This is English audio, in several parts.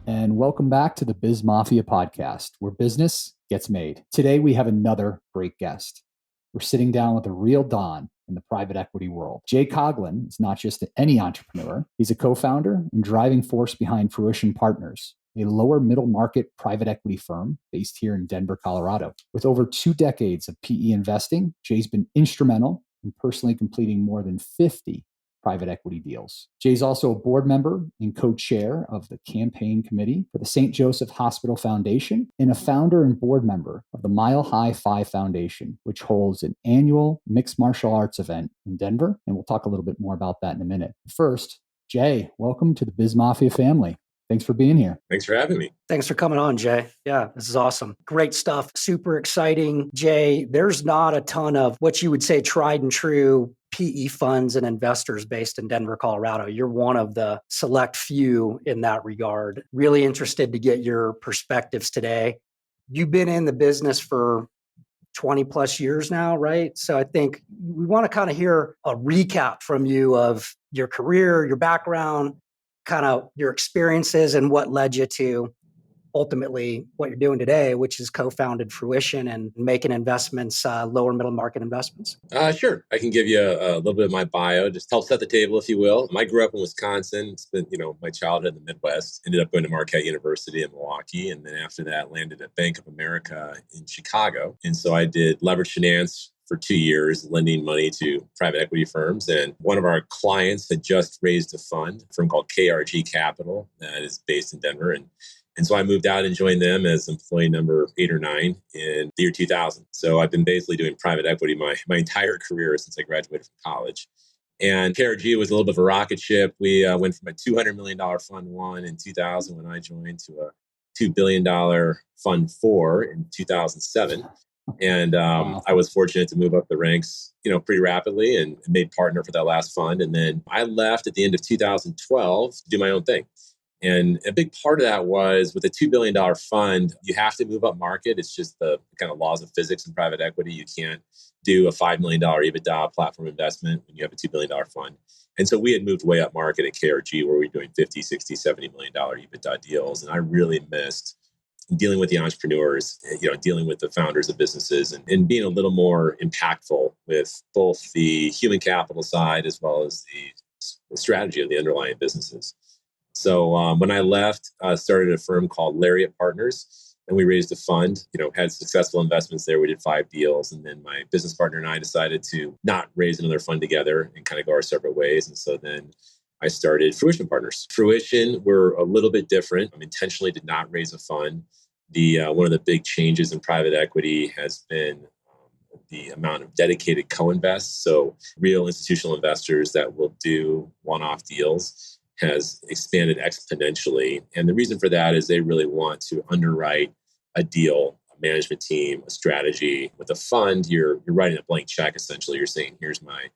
and welcome back to the BizMafia podcast, where business gets made. Today, we have another great guest. We're sitting down with a real Don in the private equity world. Jay Coughlon is not just any entrepreneur. He's a co-founder and driving force behind Fruition Partners, a lower middle market private equity firm based here in Denver, Colorado. With over 2 decades of PE investing, Jay's been instrumental in personally completing more than 50 private equity deals. Jay's also a board member and co-chair of the campaign committee for the St. Joseph Hospital Foundation and a founder and board member of the Mile High 5 Foundation, which holds an annual mixed martial arts event in Denver. And we'll talk a little bit more about that in a minute. First, Jay, welcome to the BizMafia family. Thanks for being here. Thanks for having me. Thanks for coming on, Jay. Yeah, this is awesome. Great stuff. Super exciting. Jay, there's not a ton of what you would say tried and true PE funds and investors based in Denver, Colorado. You're one of the select few in that regard. Really interested to get your perspectives today. You've been in the business for 20 plus years now, right? So I think we want to kind of hear a recap from you of your career, your background, kind of your experiences and what led you to ultimately what you're doing today, which is co-founded Fruition and making investments, lower middle market investments. Sure. I can give you a little bit of my bio, just help set the table, if you will. I grew up in Wisconsin, spent, my childhood in the Midwest, ended up going to Marquette University in Milwaukee. And then after that landed at Bank of America in Chicago. And so I did leveraged finance for 2 years, lending money to private equity firms. And one of our clients had just raised a fund, a firm called KRG Capital that is based in Denver. And so I moved out and joined them as employee number 8 or 9 in the year 2000. So I've been basically doing private equity my entire career since I graduated from college. And KRG was a little bit of a rocket ship. We went from a $200 million fund 1 in 2000 when I joined to a $2 billion fund 4 in 2007. And Wow. I was fortunate to move up the ranks, pretty rapidly and made partner for that last fund. And then I left at the end of 2012 to do my own thing. And a big part of that was with a $2 billion fund, you have to move up market. It's just the kind of laws of physics in private equity. You can't do a $5 million EBITDA platform investment when you have a $2 billion fund. And so we had moved way up market at KRG where we were doing 50, 60, $70 million EBITDA deals. And I really missed dealing with the entrepreneurs, dealing with the founders of businesses and being a little more impactful with both the human capital side as well as the strategy of the underlying businesses. So when I left, started a firm called Lariat Partners, and we raised a fund, had successful investments there. We did 5 deals. And then my business partner and I decided to not raise another fund together and kind of go our separate ways. And so then I started Fruition Partners. Fruition, we're a little bit different. I intentionally did not raise a fund. One of the big changes in private equity has been the amount of dedicated co-invests. So real institutional investors that will do one-off deals has expanded exponentially. And the reason for that is they really want to underwrite a deal, a management team, a strategy. With a fund, you're writing a blank check, essentially. You're saying, here's my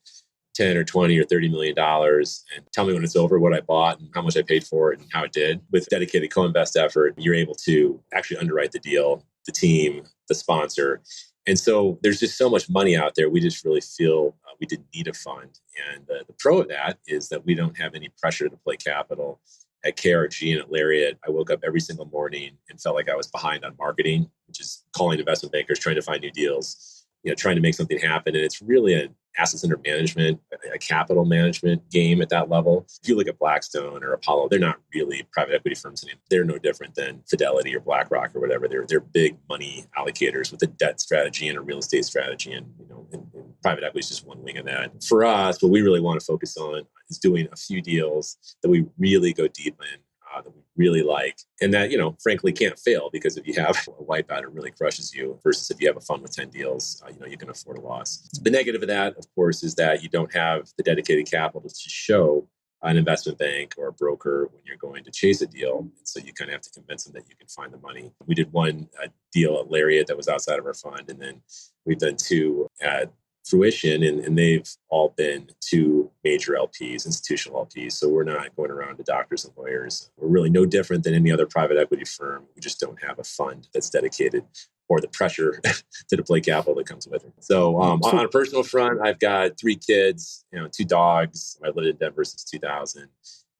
10 or 20 or $30 million and tell me when it's over what I bought and how much I paid for it and how it did. With dedicated co-invest effort, you're able to actually underwrite the deal, the team, the sponsor. And so there's just so much money out there. We just really feel we didn't need a fund. And the pro of that is that we don't have any pressure to deploy capital. At KRG and at Lariat, I woke up every single morning and felt like I was behind on marketing, which is calling investment bankers, trying to find new deals, trying to make something happen. And it's really an assets under management, a capital management game at that level. If you look at Blackstone or Apollo, they're not really private equity firms anymore. They're no different than Fidelity or BlackRock or whatever. They're big money allocators with a debt strategy and a real estate strategy. And, and private equity is just one wing of that. For us, what we really want to focus on is doing a few deals that we really go deep in, that we really like. And that, frankly, can't fail because if you have a wipeout, it really crushes you versus if you have a fund with 10 deals, you can afford a loss. The negative of that, of course, is that you don't have the dedicated capital to show an investment bank or a broker when you're going to chase a deal. And so you kind of have to convince them that you can find the money. We did one deal at Lariat that was outside of our fund. And then we've done 2 at Fruition, and they've all been 2 major LPs, institutional LPs. So we're not going around to doctors and lawyers. We're really no different than any other private equity firm. We just don't have a fund that's dedicated or the pressure to deploy capital that comes with it. So on a personal front, I've got 3 kids, 2 dogs. I lived in Denver since 2000.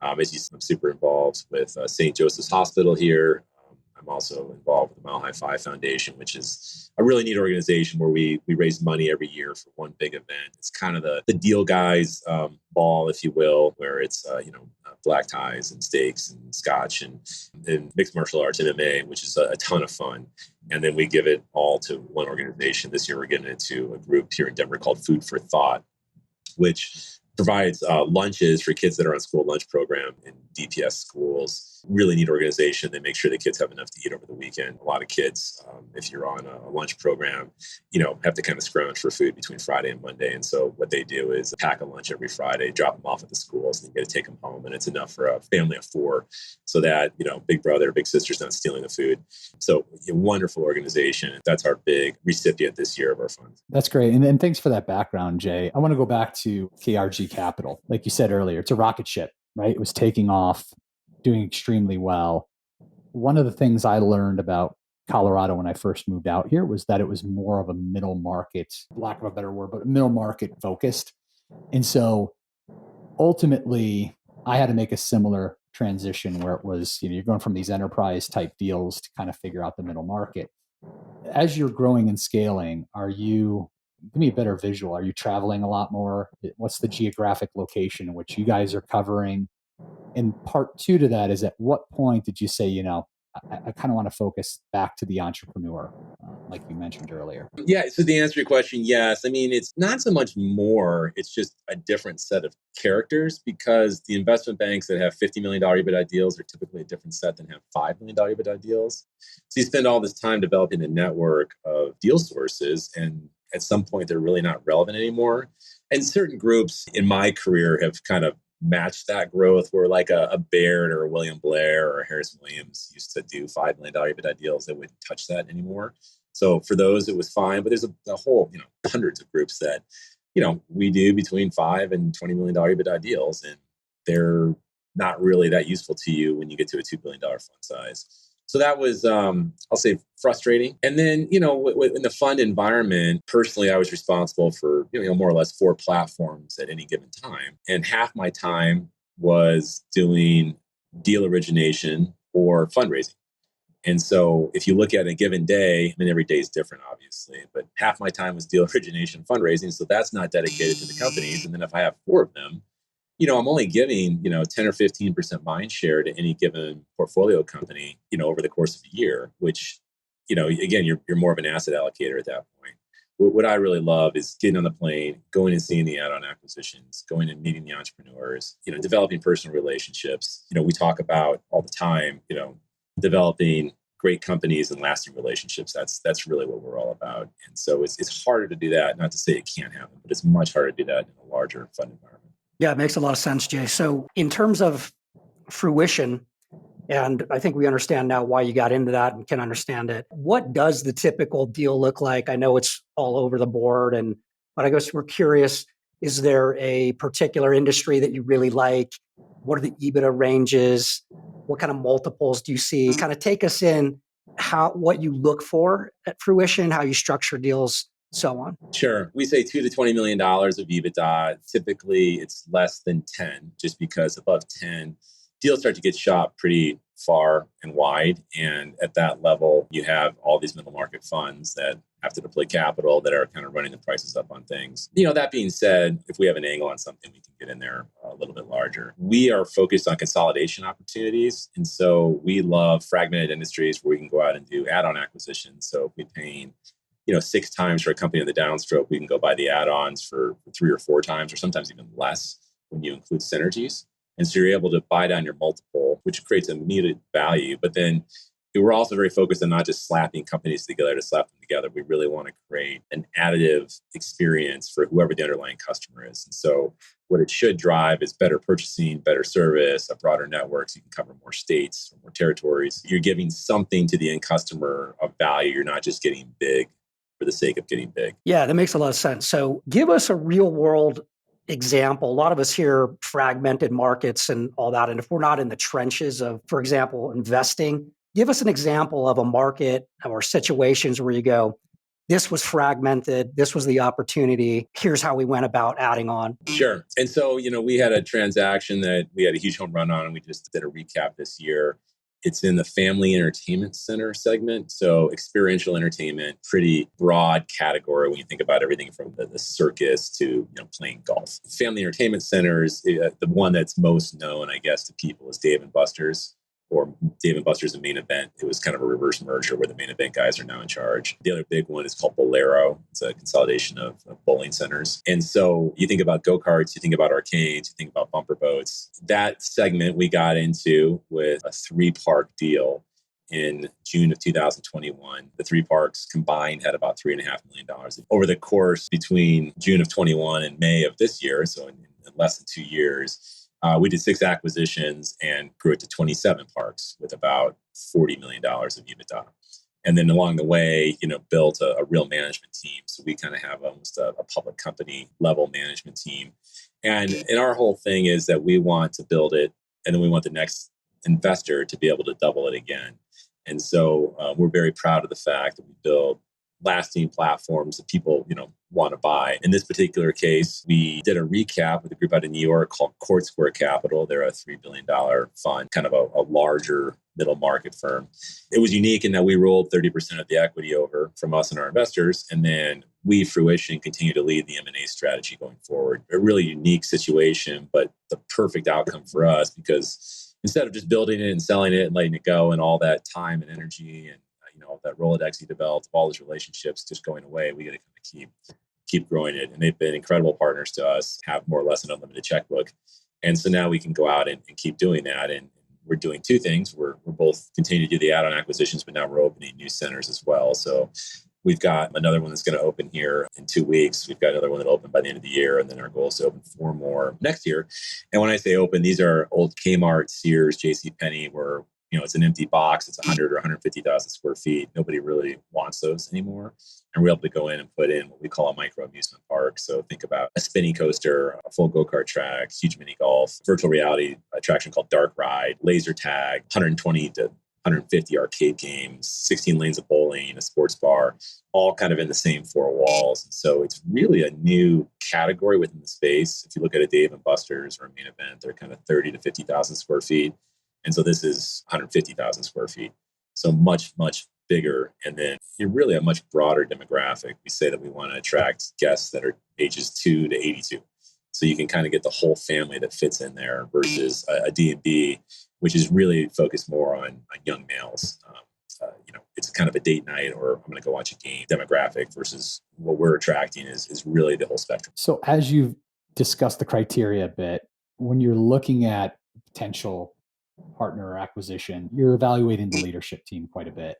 I'm super involved with St. Joseph's Hospital here. I'm also involved with the Mile High Five Foundation, which is a really neat organization where we raise money every year for one big event. It's kind of the deal guys ball, if you will, where it's black ties and steaks and scotch and mixed martial arts, MMA, which is a ton of fun. And then we give it all to one organization. This year we're getting into a group here in Denver called Food for Thought, which provides lunches for kids that are on school lunch program in DPS schools. Really neat organization. They make sure the kids have enough to eat over the weekend. A lot of kids, if you're on a lunch program, have to kind of scrounge for food between Friday and Monday. And so what they do is pack a lunch every Friday, drop them off at the schools, and you get to take them home. And it's enough for a family of 4 so that, big brother, big sister's not stealing the food. So a wonderful organization. That's our big recipient this year of our funds. That's great. And thanks for that background, Jay. I want to go back to KRG Capital. Like you said earlier, it's a rocket ship, right? It was taking off, doing extremely well. One of the things I learned about Colorado when I first moved out here was that it was more of a middle market, lack of a better word, but middle market focused. And so ultimately, I had to make a similar transition where it was, you're going from these enterprise type deals to kind of figure out the middle market. As you're growing and scaling, give me a better visual. Are you traveling a lot more? What's the geographic location in which you guys are covering? And part 2 to that is, at what point did you say, I kind of want to focus back to the entrepreneur, like you mentioned earlier? Yeah. So the answer to your question, yes. I mean, it's not so much more, it's just a different set of characters, because the investment banks that have $50 million EBITDA deals are typically a different set than have $5 million EBITDA deals. So you spend all this time developing a network of deal sources, and at some point they're really not relevant anymore. And certain groups in my career have kind of match that growth, where like a Baird or a William Blair or a Harris Williams used to do $5 million EBITDA deals that wouldn't touch that anymore. So for those, it was fine. But there's a whole, hundreds of groups that, we do between $5 and $20 million EBITDA deals, and they're not really that useful to you when you get to a $2 billion fund size. So that was, I'll say, frustrating. And then, in the fund environment, personally, I was responsible for, more or less 4 platforms at any given time. And half my time was doing deal origination or fundraising. And so if you look at a given day, every day is different, obviously, but half my time was deal origination, fundraising. So that's not dedicated to the companies. And then if I have 4 of them, I'm only giving, 10 or 15% mind share to any given portfolio company, over the course of a year, which, again, you're more of an asset allocator at that point. What I really love is getting on the plane, going and seeing the add-on acquisitions, going and meeting the entrepreneurs, developing personal relationships. We talk about all the time, developing great companies and lasting relationships. That's really what we're all about. And so it's harder to do that. Not to say it can't happen, but it's much harder to do that in a larger fund environment. Yeah, it makes a lot of sense, Jay. So in terms of Fruition, and I think we understand now why you got into that and can understand it. What does the typical deal look like? I know it's all over the board, but I guess we're curious, is there a particular industry that you really like? What are the EBITDA ranges? What kind of multiples do you see? Kind of take us in what you look for at Fruition, how you structure deals, so on. Sure. We say $2 to $20 million of EBITDA. Typically, it's less than 10, just because above 10, deals start to get shot pretty far and wide. And at that level, you have all these middle market funds that have to deploy capital that are kind of running the prices up on things. That being said, if we have an angle on something, we can get in there a little bit larger. We are focused on consolidation opportunities. And so we love fragmented industries where we can go out and do add-on acquisitions. So if we're paying 6 times for a company on the downstroke, we can go buy the add-ons for 3 or 4 times, or sometimes even less when you include synergies. And so you're able to buy down your multiple, which creates immediate value. But then we're also very focused on not just slapping companies together to slap them together. We really want to create an additive experience for whoever the underlying customer is. And so what it should drive is better purchasing, better service, a broader network, so you can cover more states, more territories. You're giving something to the end customer of value. You're not just getting big for the sake of getting big. Yeah, that makes a lot of sense. So give us a real world example. A lot of us hear fragmented markets and all that. And if we're not in the trenches of, for example, investing, give us an example of a market or situations where you go, this was fragmented, this was the opportunity, here's how we went about adding on? Sure. And so, we had a transaction that we had a huge home run on, and we just did a recap this year. It's in the family entertainment center segment. So experiential entertainment, pretty broad category when you think about everything from the circus to playing golf. Family entertainment centers, the one that's most known, I guess, to people is Dave and Buster's, or Dave and Buster's and Main Event. It was kind of a reverse merger where the Main Event guys are now in charge. The other big one is called Bolero. It's a consolidation of bowling centers. And so you think about go-karts, you think about arcades, you think about bumper boats. That segment we got into with a 3-park deal in June of 2021. The 3 parks combined had about $3.5 million. Over the course between June of 21 and May of this year, so in less than 2 years, we did 6 acquisitions and grew it to 27 parks with about $40 million of EBITDA. And then along the way, built a real management team. So we kind of have almost a public company level management team. And our whole thing is that we want to build it, and then we want the next investor to be able to double it again. And so we're very proud of the fact that we build lasting platforms that people, want to buy. In this particular case, we did a recap with a group out of New York called KRG Capital. They're a $3 billion fund, kind of a larger middle market firm. It was unique in that we rolled 30% of the equity over from us and our investors. And then we, Fruition, continue to lead the M&A strategy going forward. A really unique situation, but the perfect outcome for us, because instead of just building it and selling it and letting it go and all that time and energy and that Rolodex you developed, all those relationships just going away, we got to kind of keep growing it. And they've been incredible partners to us, have more or less an unlimited checkbook. And so now we can go out and keep doing that. And we're doing 2 things. We're both continuing to do the add-on acquisitions, but now we're opening new centers as well. So we've got another one that's going to open here in 2 weeks. We've got another one that'll open by the end of the year. And then our goal is to open 4 more next year. And when I say open, these are old Kmart, Sears, JCPenney, where it's an empty box. It's 100 or 150,000 square feet. Nobody really wants those anymore. And we're able to go in and put in what we call a micro amusement park. So think about a spinning coaster, a full go-kart track, huge mini golf, virtual reality attraction called Dark Ride, laser tag, 120 to 150 arcade games, 16 lanes of bowling, a sports bar, all kind of in the same 4 walls. And so it's really a new category within the space. If you look at a Dave and Buster's or a Main Event, they're kind of 30 to 50,000 square feet. And so this is 150,000 square feet. So much, much bigger. And then you're really a much broader demographic. We say that we want to attract guests that are ages 2 to 82. So you can kind of get the whole family that fits in there versus a D&B, which is really focused more on young males. It's kind of a date night, or I'm going to go watch a game demographic, versus what we're attracting is really the whole spectrum. So as you've discussed the criteria a bit, when you're looking at potential partner or acquisition, you're evaluating the leadership team quite a bit.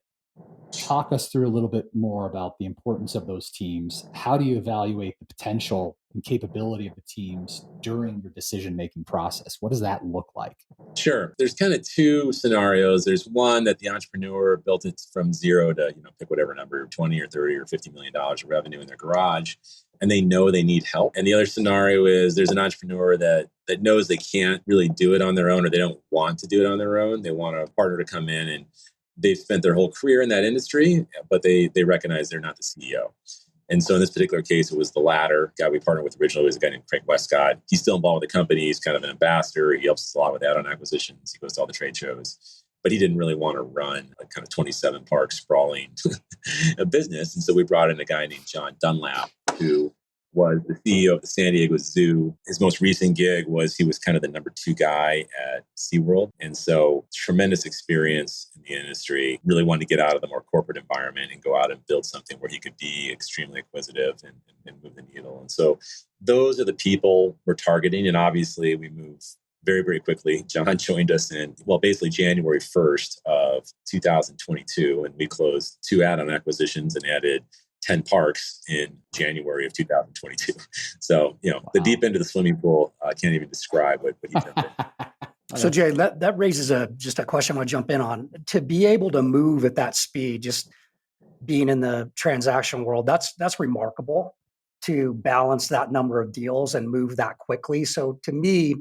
Talk us through a little bit more about the importance of those teams. How do you evaluate the potential and capability of the teams during your decision-making process? What does that look like? Sure. There's kind of 2 scenarios. There's one that the entrepreneur built it from 0 to, pick whatever number, 20 or 30 or $50 million of revenue in their garage, and they know they need help. And the other scenario is there's an entrepreneur that knows they can't really do it on their own, or they don't want to do it on their own. They want a partner to come in, and they've spent their whole career in that industry, but they recognize they're not the CEO. And so in this particular case, it was the latter. Guy we partnered with originally was a guy named Craig Westcott. He's still involved with the company. He's kind of an ambassador. He helps us a lot with add-on acquisitions. He goes to all the trade shows, but he didn't really want to run a kind of 27 park sprawling a business. And so we brought in a guy named John Dunlap, who was the CEO of the San Diego Zoo. His most recent gig was he was kind of the number 2 guy at SeaWorld. And so tremendous experience in the industry, really wanted to get out of the more corporate environment and go out and build something where he could be extremely acquisitive and move the needle. And so those are the people we're targeting. And obviously we move very, very quickly. John joined us in, basically January 1st of 2022. And we closed 2 add-on acquisitions and added 10 parks in January of 2022. So, wow. The deep end of the swimming pool, I can't even describe what he jumped in. So Jay, that raises just a question I want to jump in on. To be able to move at that speed, just being in the transaction world, that's remarkable, to balance that number of deals and move that quickly. So to me,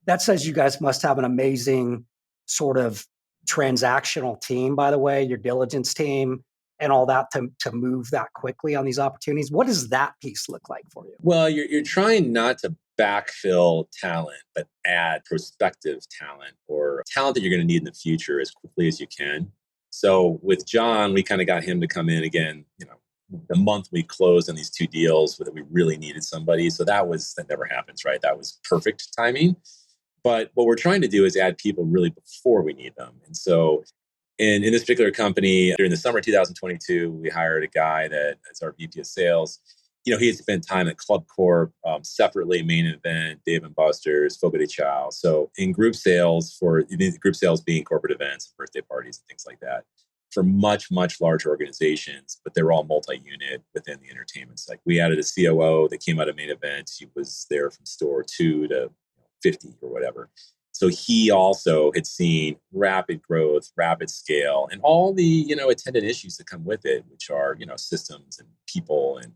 that says you guys must have an amazing sort of transactional team, by the way, your diligence team. and all that to move that quickly on these opportunities? What does that piece look like for you? Well, you're trying not to backfill talent, but add prospective talent or talent that you're going to need in the future as quickly as you can. So with John, we kind of got him to come in again, the month we closed on these two deals that we really needed somebody. So that never happens, right? That was perfect timing. But what we're trying to do is add people really before we need them. And so in this particular company, during the summer of 2022, we hired a guy that is our VP of sales. He had spent time at Club Corp, separately, Main Event, Dave & Buster's, Fogo de Chao. So in group sales, group sales being corporate events, birthday parties, and things like that, for much, much larger organizations, but they were all multi-unit within the entertainment side. We added a COO that came out of Main Event. He was there from store 2 to 50 or whatever. So he also had seen rapid growth, rapid scale, and all the, attendant issues that come with it, which are, systems and people and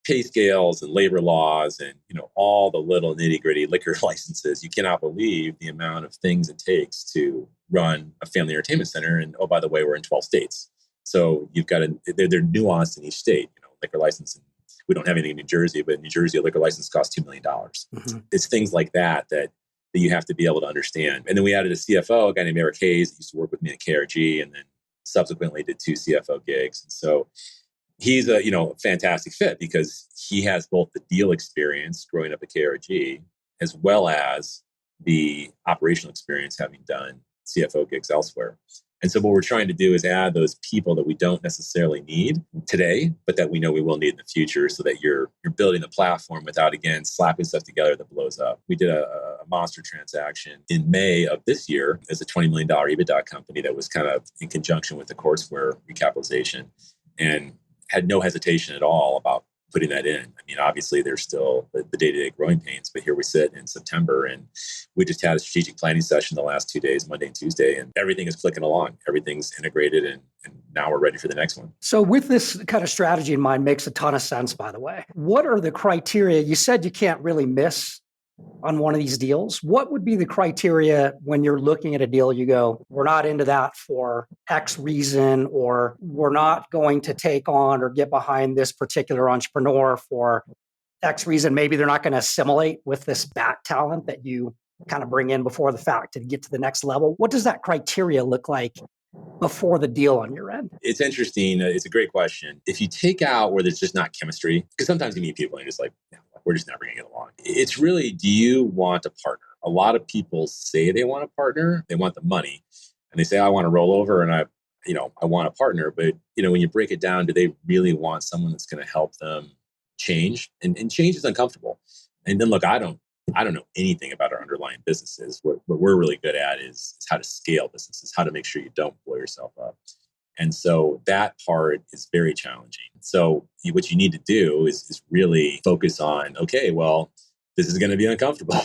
pay scales and labor laws and, all the little nitty gritty liquor licenses. You cannot believe the amount of things it takes to run a family entertainment center. And oh, by the way, we're in 12 states. So you've got they're nuanced in each state, liquor license. We don't have anything in New Jersey, but in New Jersey, a liquor license costs $2 million. Mm-hmm. It's things like that you have to be able to understand. And then we added a CFO, a guy named Eric Hayes, that used to work with me at KRG, and then subsequently did 2 CFO gigs. And so he's a fantastic fit because he has both the deal experience growing up at KRG as well as the operational experience having done CFO gigs elsewhere. And so what we're trying to do is add those people that we don't necessarily need today, but that we know we will need in the future, so that you're building the platform without, again, slapping stuff together that blows up. We did a monster transaction in May of this year as a $20 million EBITDA company that was kind of in conjunction with the Courseware recapitalization, and had no hesitation at all about putting that in. I mean, obviously there's still the day-to-day growing pains, but here we sit in September, and we just had a strategic planning session the last 2 days, Monday and Tuesday, and everything is clicking along. Everything's integrated, and now we're ready for the next one. So with this kind of strategy in mind, makes a ton of sense, by the way. What are the criteria? You said you can't really miss on one of these deals. What would be the criteria when you're looking at a deal? You go, we're not into that for X reason, or we're not going to take on or get behind this particular entrepreneur for X reason. Maybe they're not going to assimilate with this back talent that you kind of bring in before the fact to get to the next level. What does that criteria look like before the deal on your end? It's interesting. It's a great question. If you take out where there's just not chemistry, because sometimes you meet people and you're just like, we're just never going to get along. It's really, do you want a partner? A lot of people say they want a partner, they want the money, and they say, I want to roll over and I want a partner. But, when you break it down, do they really want someone that's going to help them change? And change is uncomfortable. And then look, I don't know anything about our underlying businesses. What we're really good at is how to scale businesses, how to make sure you don't blow yourself up. And so that part is very challenging. So what you need to do is really focus on, okay, well, this is going to be uncomfortable.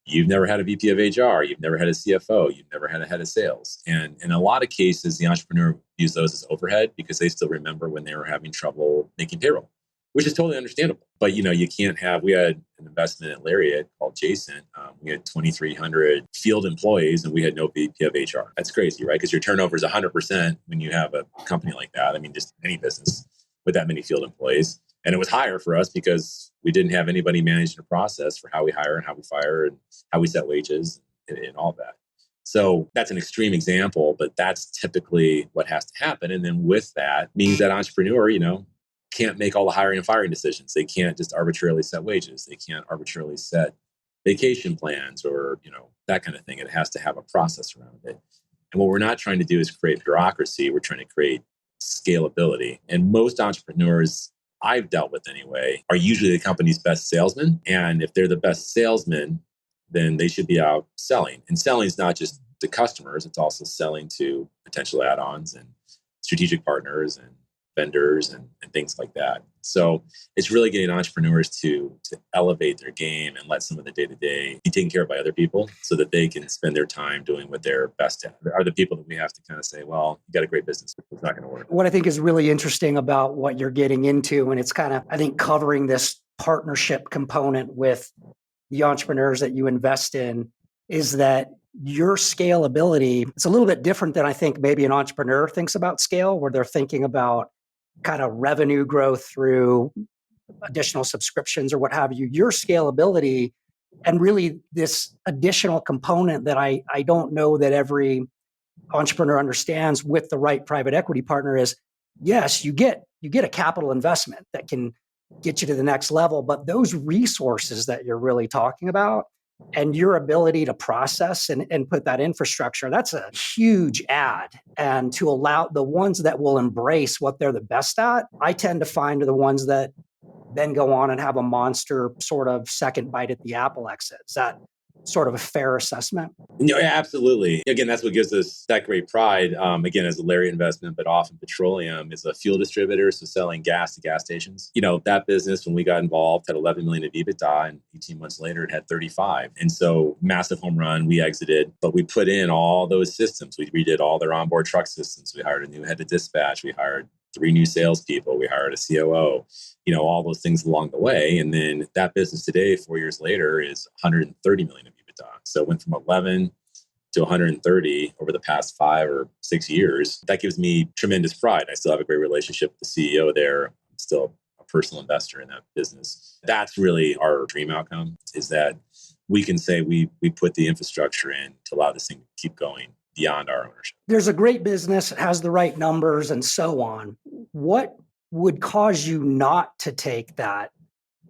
You've never had a VP of HR. You've never had a CFO. You've never had a head of sales. And in a lot of cases, the entrepreneur views those as overhead because they still remember when they were having trouble making payroll, which is totally understandable. But, you can't have, we had an investment at Lariat called Jason. We had 2,300 field employees and we had no VP of HR. That's crazy, right? Because your turnover is 100% when you have a company like that. I mean, just any business with that many field employees. And it was higher for us because we didn't have anybody managing a process for how we hire and how we fire and how we set wages and all that. So that's an extreme example, but that's typically what has to happen. And then with that means that entrepreneur, can't make all the hiring and firing decisions. They can't just arbitrarily set wages. They can't arbitrarily set vacation plans or, that kind of thing. It has to have a process around it. And what we're not trying to do is create bureaucracy. We're trying to create scalability. And most entrepreneurs I've dealt with anyway are usually the company's best salesmen. And if they're the best salesmen, then they should be out selling. And selling is not just to customers. It's also selling to potential add-ons and strategic partners and vendors and things like that. So it's really getting entrepreneurs to elevate their game and let some of the day-to-day be taken care of by other people so that they can spend their time doing what they're best at. Are the people that we have to kind of say, well, you got a great business, but it's not going to work. What I think is really interesting about what you're getting into, and it's kind of, I think, covering this partnership component with the entrepreneurs that you invest in, is that your scalability, it's a little bit different than I think maybe an entrepreneur thinks about scale, where they're thinking about kind of revenue growth through additional subscriptions or what have you, your scalability and really this additional component that I don't know that every entrepreneur understands with the right private equity partner is, yes, you get a capital investment that can get you to the next level, but those resources that you're really talking about and your ability to process and put that infrastructure, that's a huge add. And to allow the ones that will embrace what they're the best at, I tend to find are the ones that then go on and have a monster sort of second bite at the apple exit. Is that sort of a fair assessment? No, yeah, absolutely. Again, that's what gives us that great pride. Again, as a Lariat investment, but often petroleum is a fuel distributor, so selling gas to gas stations. That business, when we got involved, had 11 million of EBITDA, and 18 months later, it had 35. And so, massive home run. We exited, but we put in all those systems. We redid all their onboard truck systems. We hired a new head of dispatch. We hired 3 new salespeople. We hired a COO. All those things along the way. And then that business today, 4 years later, is 130 million of EBITDA. So it went from 11 to 130 over the past 5 or 6 years. That gives me tremendous pride. I still have a great relationship with the CEO there. I'm still a personal investor in that business. That's really our dream outcome, is that we can say we put the infrastructure in to allow this thing to keep going beyond our ownership. There's a great business, it has the right numbers and so on. What would cause you not to take that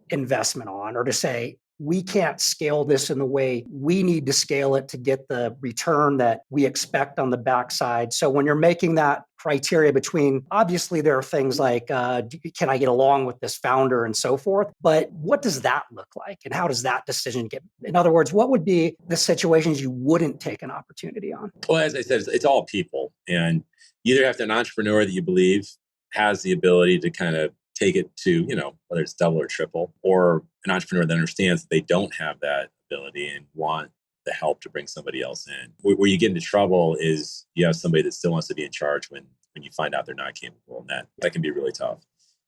investment on, or to say, we can't scale this in the way we need to scale it to get the return that we expect on the backside? So when you're making that criteria between, obviously there are things like, can I get along with this founder and so forth, but what does that look like? And how does that decision get? In other words, what would be the situations you wouldn't take an opportunity on? Well, as I said, it's all people. And you either have to have an entrepreneur that you believe has the ability to kind of take it to, whether it's double or triple, or an entrepreneur that understands that they don't have that ability and want the help to bring somebody else in. Where you get into trouble is you have somebody that still wants to be in charge when you find out they're not capable, and that can be really tough.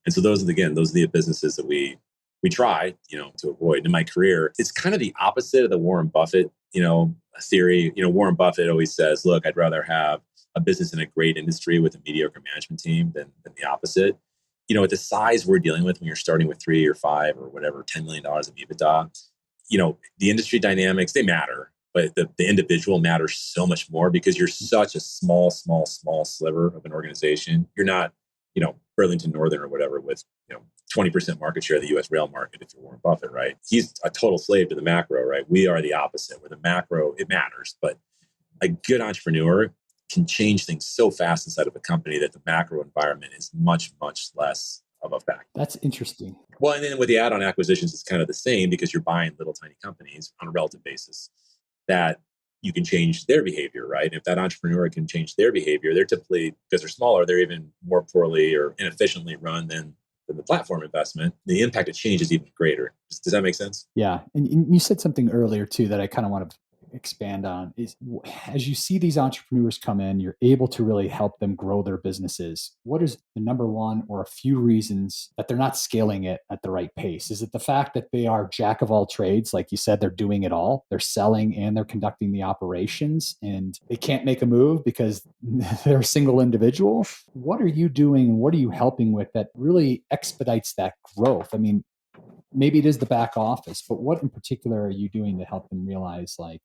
And so those are the businesses that we try, to avoid. In my career, it's kind of the opposite of the Warren Buffett, theory. Warren Buffett always says, look, I'd rather have a business in a great industry with a mediocre management team than the opposite. At the size we're dealing with, when you're starting with 3 or 5 or whatever, $10 million of EBITDA, the industry dynamics, they matter, but the individual matters so much more because you're such a small sliver of an organization. You're not, Burlington Northern or whatever with, 20% market share of the U.S. rail market if you're Warren Buffett, right? He's a total slave to the macro, right? We are the opposite, where the macro, it matters, but a good entrepreneur can change things so fast inside of a company that the macro environment is much, much less of a factor. That's interesting. Well, and then with the add-on acquisitions, it's kind of the same because you're buying little tiny companies on a relative basis that you can change their behavior, right? And if that entrepreneur can change their behavior, they're typically, because they're smaller, they're even more poorly or inefficiently run than the platform investment. The impact of change is even greater. Does that make sense? Yeah. And you said something earlier too that I kind of want to expand on, is as you see these entrepreneurs come in, you're able to really help them grow their businesses. What is the number one or a few reasons that they're not scaling it at the right pace? Is it the fact that they are jack of all trades? Like you said, they're doing it all. They're selling and they're conducting the operations, and they can't make a move because they're a single individual. What are you doing and what are you helping with that really expedites that growth? I mean, maybe it is the back office, but what in particular are you doing to help them realize, like,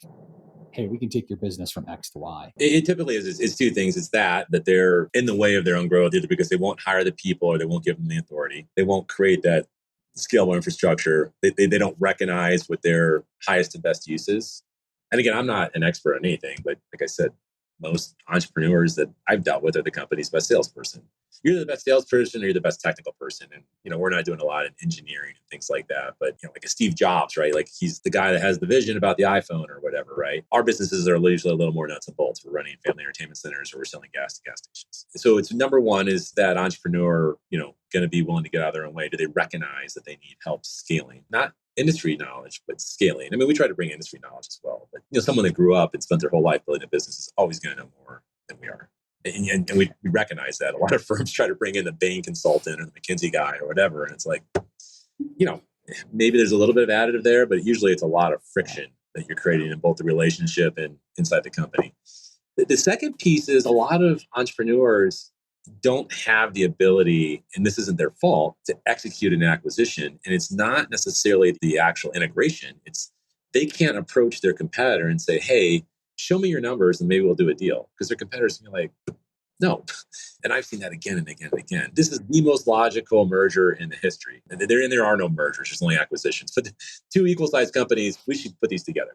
hey, we can take your business from X to Y? It typically is. It's 2 things. It's that they're in the way of their own growth, either because they won't hire the people or they won't give them the authority. They won't create that scalable infrastructure. They don't recognize what their highest and best use is. And again, I'm not an expert on anything, but like I said, most entrepreneurs that I've dealt with are the company's best salesperson. You're the best salesperson or you're the best technical person. And, we're not doing a lot in engineering and things like that. But, like a Steve Jobs, right? Like he's the guy that has the vision about the iPhone or whatever, right? Our businesses are usually a little more nuts and bolts. We're running family entertainment centers or we're selling gas to gas stations. So it's number one is that entrepreneur, going to be willing to get out of their own way. Do they recognize that they need help scaling? Not industry knowledge, but scaling. I mean, we try to bring industry knowledge as well. But, someone that grew up and spent their whole life building a business is always going to know more than we are. And we recognize that. A lot of firms try to bring in the Bain consultant or the McKinsey guy or whatever. And it's like, maybe there's a little bit of additive there, but usually it's a lot of friction that you're creating in both the relationship and inside the company. The second piece is a lot of entrepreneurs don't have the ability, and this isn't their fault, to execute an acquisition. And it's not necessarily the actual integration. It's they can't approach their competitor and say, hey, show me your numbers and maybe we'll do a deal. Because their competitors can be like, no. And I've seen that again and again and again. This is the most logical merger in the history. And there are no mergers, there's only acquisitions. But two equal-sized companies, we should put these together.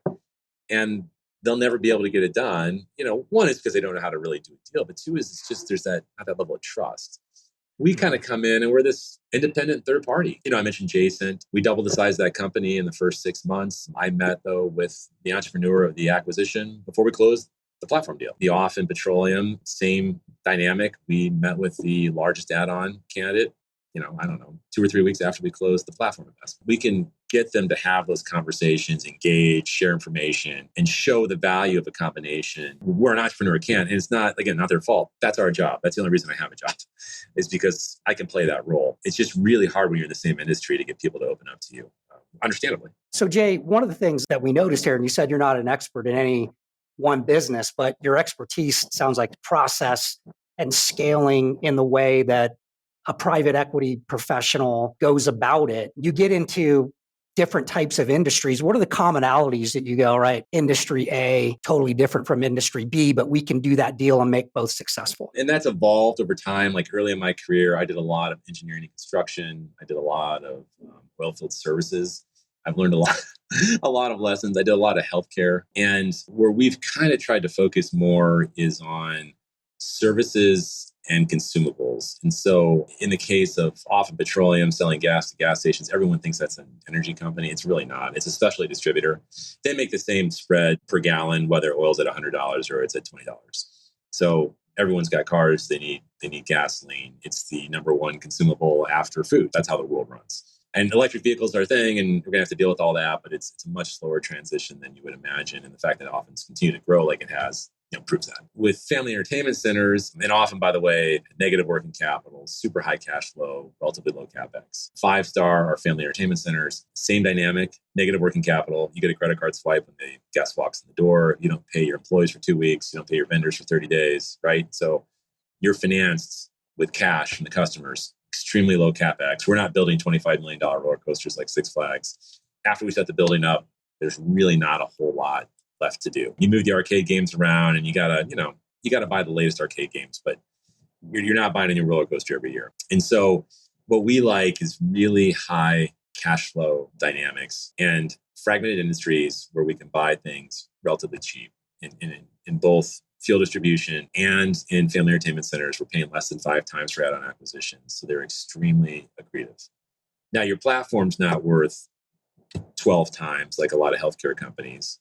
And they'll never be able to get it done. One is because they don't know how to really do a deal. But two is it's just there's not that level of trust. We kind of come in and we're this independent third party. I mentioned Jason. We doubled the size of that company in the first 6 months. I met, though, with the entrepreneur of the acquisition before we closed the platform deal. The Off and Petroleum, same dynamic. We met with the largest add-on candidate, I don't know, 2 or 3 weeks after we closed the platform investment. We can get them to have those conversations, engage, share information, and show the value of a combination where an entrepreneur can. And it's not, again, not their fault. That's our job. That's the only reason I have a job, is because I can play that role. It's just really hard when you're in the same industry to get people to open up to you, understandably. So, Jay, one of the things that we noticed here, and you said you're not an expert in any one business, but your expertise sounds like the process and scaling in the way that a private equity professional goes about it. You get into different types of industries. What are the commonalities that you go, right? Industry A, totally different from industry B, but we can do that deal and make both successful. And that's evolved over time. Like early in my career, I did a lot of engineering and construction. I did a lot of oil field services. I've learned a lot of lessons. I did a lot of healthcare. And where we've kind of tried to focus more is on services and consumables. And so in the case of Off and Petroleum selling gas to gas stations, everyone thinks that's an energy company. It's really not. It's a specialty distributor. They make the same spread per gallon, whether oil's at $100 or it's at $20. So everyone's got cars. They need gasoline. It's the number one consumable after food. That's how the world runs. And electric vehicles are a thing, and we're going to have to deal with all that, but it's a much slower transition than you would imagine. And the fact that it often continue to grow like it has, proves that. With family entertainment centers, and often, by the way, negative working capital, super high cash flow, relatively low capex. 5-star are family entertainment centers, same dynamic, negative working capital. You get a credit card swipe when the guest walks in the door. You don't pay your employees for 2 weeks. You don't pay your vendors for 30 days, right? So you're financed with cash from the customers. Extremely low capex. We're not building $25 million roller coasters like Six Flags. After we set the building up, there's really not a whole lot left to do. You move the arcade games around, and you gotta buy the latest arcade games, but you're not buying a new roller coaster every year. And so, what we like is really high cash flow dynamics and fragmented industries where we can buy things relatively cheap in both fuel distribution and in family entertainment centers. We're paying less than 5 times for add-on acquisitions. So they're extremely accretive. Now, your platform's not worth 12 times like a lot of healthcare companies.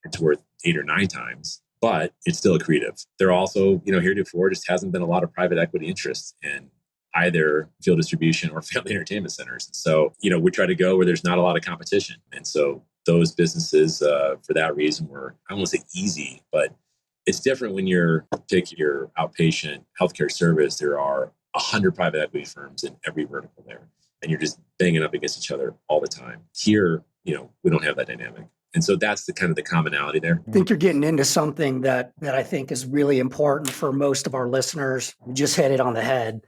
It's worth 8 or 9 times, but it's still accretive. They're also, heretofore just hasn't been a lot of private equity interest in either fuel distribution or family entertainment centers. So, we try to go where there's not a lot of competition. And so those businesses, for that reason, were, I won't say easy, but it's different when take your outpatient healthcare service. There are 100 private equity firms in every vertical there, and you're just banging up against each other all the time. Here, we don't have that dynamic. And so that's the kind of the commonality there. I think you're getting into something that I think is really important for most of our listeners. You just hit it on the head.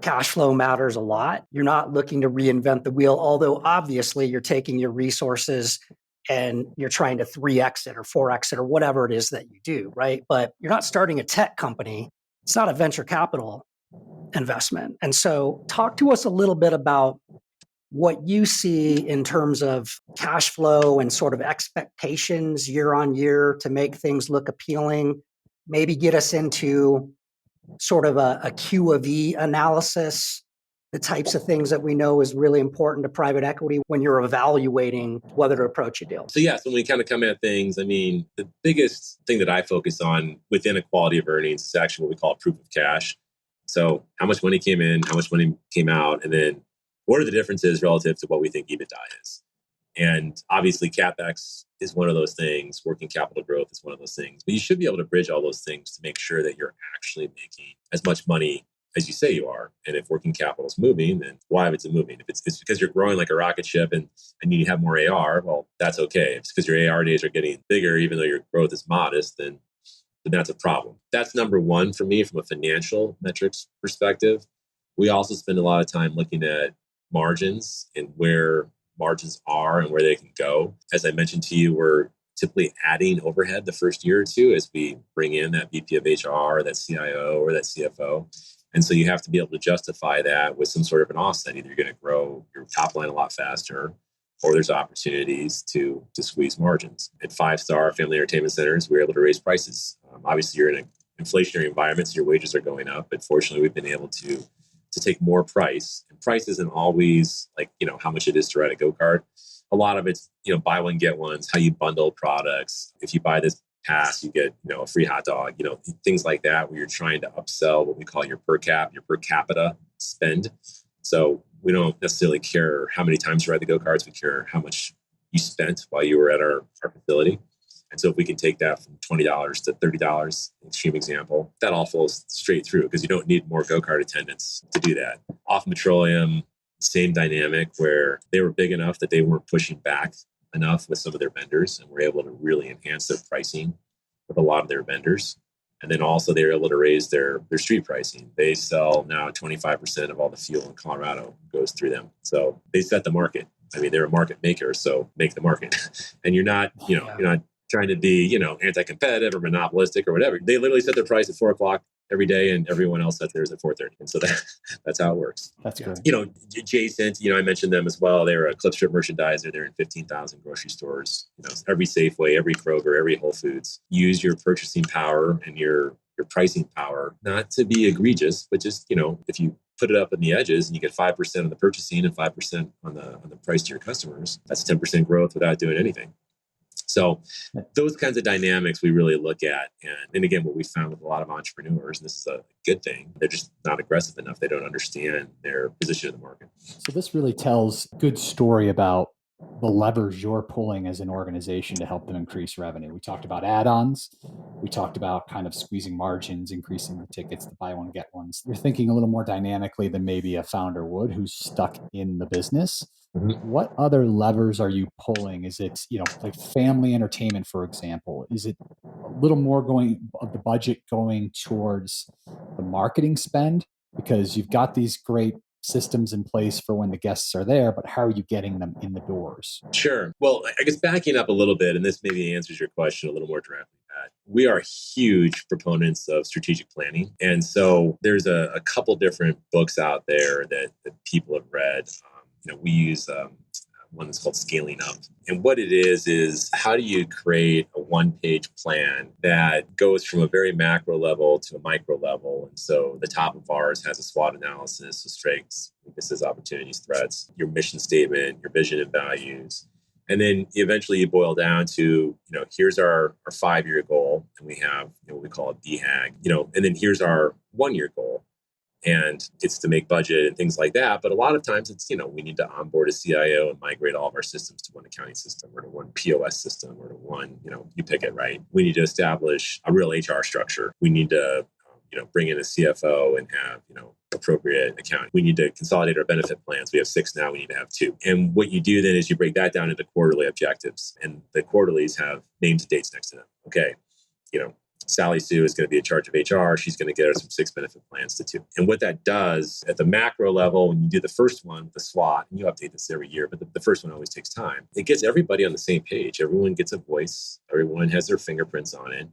Cash flow matters a lot. You're not looking to reinvent the wheel, although obviously you're taking your resources and you're trying to 3x it or 4x it or whatever it is that you do, right? But you're not starting a tech company. It's not a venture capital investment. And so talk to us a little bit about what you see in terms of cash flow and sort of expectations year on year to make things look appealing. Maybe get us into sort of a Q of E analysis, the types of things that we know is really important to private equity when you're evaluating whether to approach a deal. So yes, when we kind of come at things, the biggest thing that I focus on within a quality of earnings is actually what we call proof of cash. So how much money came in, how much money came out, and then what are the differences relative to what we think EBITDA is? And obviously CapEx is one of those things. Working capital growth is one of those things. But you should be able to bridge all those things to make sure that you're actually making as much money as you say you are. And if working capital is moving, then why is it moving? If it's because you're growing like a rocket ship and you have more AR, well, that's okay. If it's because your AR days are getting bigger, even though your growth is modest, then then that's a problem. That's number one for me from a financial metrics perspective. We also spend a lot of time looking at margins and where margins are and where they can go. As I mentioned to you, we're typically adding overhead the first year or two as we bring in that VP of HR, that CIO, or that CFO. And so you have to be able to justify that with some sort of an offset. Either you're going to grow your top line a lot faster, or there's opportunities to squeeze margins. At 5-star family entertainment centers, we're able to raise prices. Obviously, you're in an inflationary environment, so your wages are going up. But fortunately, we've been able to take more price. And price isn't always like, how much it is to ride a go-kart. A lot of it's, buy one, get ones, how you bundle products. If you buy this pass, you get, a free hot dog, things like that, where you're trying to upsell what we call your per capita spend. So we don't necessarily care how many times you ride the go-karts. We care how much you spent while you were at our facility. And so if we can take that from $20 to $30, extreme example, that all flows straight through because you don't need more go-kart attendants to do that. Off Petroleum, same dynamic where they were big enough that they weren't pushing back enough with some of their vendors and were able to really enhance their pricing with a lot of their vendors. And then also they were able to raise their street pricing. They sell now 25% of all the fuel in Colorado goes through them. So they set the market. I mean, they're a market maker, so make the market. And you're not trying to be, anti-competitive or monopolistic or whatever. They literally set their price at 4:00 every day, and everyone else set theirs at 4:30. And so that's how it works. That's great. Adjacent, I mentioned them as well. They're a clip strip merchandiser. They're in 15,000 grocery stores. Every Safeway, every Kroger, every Whole Foods. Use your purchasing power and your pricing power, not to be egregious, but just, if you put it up in the edges and you get 5% of the purchasing and 5% on the price to your customers, that's 10% growth without doing anything. So those kinds of dynamics we really look at. And again, what we found with a lot of entrepreneurs, and this is a good thing, they're just not aggressive enough. They don't understand their position in the market. So this really tells a good story about the levers you're pulling as an organization to help them increase revenue. We talked about add-ons. We talked about kind of squeezing margins, increasing the tickets, the buy one, get ones. You're thinking a little more dynamically than maybe a founder would who's stuck in the business. Mm-hmm. What other levers are you pulling? Is it, like family entertainment, for example? Is it a little more of the budget going towards the marketing spend? Because you've got these great systems in place for when the guests are there, but how are you getting them in the doors? Sure. Well, I guess backing up a little bit, and this maybe answers your question a little more directly, Pat. We are huge proponents of strategic planning. And so there's a couple different books out there that people have read. We use one that's called Scaling Up. And what it is how do you create a one-page plan that goes from a very macro level to a micro level? And so the top of ours has a SWOT analysis, so strengths, weaknesses, opportunities, threats, your mission statement, your vision and values. And then eventually you boil down to, here's our 5-year goal. And we have what we call a DHAG, and then here's our 1-year goal. And it's to make budget and things like that. But a lot of times it's, we need to onboard a CIO and migrate all of our systems to one accounting system or to one POS system or to one, you pick it, right? We need to establish a real HR structure. We need to, bring in a CFO and have, appropriate accounting. We need to consolidate our benefit plans. We have 6 now, we need to have 2. And what you do then is you break that down into quarterly objectives. And the quarterlies have names and dates next to them. Okay, Sally Sue is going to be in charge of HR. She's going to get us from 6 benefit plans to 2. And what that does at the macro level, when you do the first one with the SWOT, and you update this every year, but the first one always takes time. It gets everybody on the same page. Everyone gets a voice. Everyone has their fingerprints on it.